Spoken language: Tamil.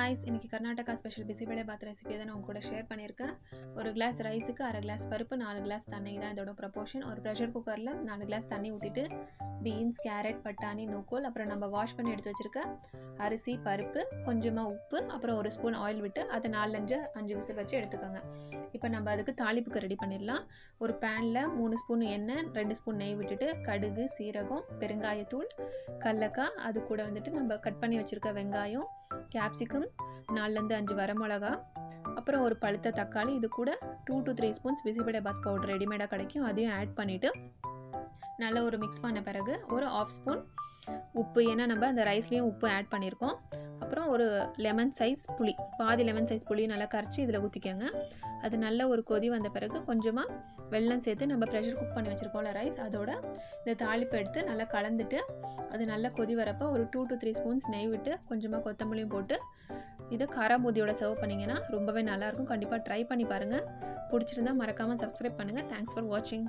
காய்ஸ், இன்றைக்கி கர்நாடகா ஸ்பெஷல் பிசிபெலே பாத் ரெசிபியை தான் நான் உங்க கூட ஷேர் பண்ணியிருக்கேன். ஒரு கிளாஸ் ரைஸுக்கு 1/2 கிளாஸ் பருப்பு, 4 கிளாஸ் தண்ணி தான் இதோட ப்ரொபோர்ஷன். ஒரு ப்ரெஷர் குக்கரில் 4 கிளாஸ் தண்ணி ஊற்றிட்டு பீன்ஸ், கேரட், பட்டாணி, நூக்கோல், அப்புறம் நம்ம வாஷ் பண்ணி எடுத்து வச்சுருக்க அரிசி, பருப்பு, கொஞ்சமாக உப்பு, அப்புறம் ஒரு ஸ்பூன் ஆயில் விட்டு அதை 4-5 விசில் வச்சு எடுத்துக்கோங்க. இப்போ நம்ம அதுக்கு தாளிப்புக்கு ரெடி பண்ணிடலாம். ஒரு பேனில் 3 ஸ்பூன் எண்ணெய், 2 ஸ்பூன் நெய் விட்டுட்டு கடுகு, சீரகம், பெருங்காயத்தூள், கடலக்காய், அது கூட வந்துட்டு நம்ம கட் பண்ணி வச்சுருக்க வெங்காயம், கேப்சிகம், 4-5 வரமிளகா, அப்புறம் ஒரு பழுத்த தக்காளி, இது கூட 2 to 3 ஸ்பூன்ஸ் பிசிபெலே பாத் பவுடர் ரெடிமேடாக கிடைக்கும், அதையும் ஆட் பண்ணிவிட்டு நல்லா ஒரு மிக்ஸ் பண்ண பிறகு ஒரு 1/2 ஸ்பூன் உப்பு, ஏன்னா நம்ம அந்த ரைஸ்லேயும் உப்பு ஆட் பண்ணியிருக்கோம். அப்புறம் ஒரு லெமன் சைஸ் புளி, பாதி லெமன் சைஸ் புளி நல்லா கரைச்சி இதில் ஊற்றிக்கோங்க. அது நல்ல ஒரு கொதி வந்த பிறகு கொஞ்சமாக வெல்லம் சேர்த்து நம்ம ப்ரெஷர் குக் பண்ணி வச்சுருக்கோம்ல ரைஸ், அதோட இந்த தாளிப்பு எடுத்து நல்லா கலந்துட்டு அது நல்லா கொதி வரப்போ ஒரு 2 to 3 ஸ்பூன்ஸ் நெய் விட்டு கொஞ்சமாக கொத்தமல்லியும் போட்டு இதை காராபூதியோட சர்வ் பண்ணிங்கன்னா ரொம்பவே நல்லாயிருக்கும். கண்டிப்பாக ட்ரை பண்ணி பாருங்கள். பிடிச்சிருந்தா மறக்காமல் சப்ஸ்கிரைப் பண்ணுங்கள். தேங்க்ஸ் ஃபார் வாட்சிங்.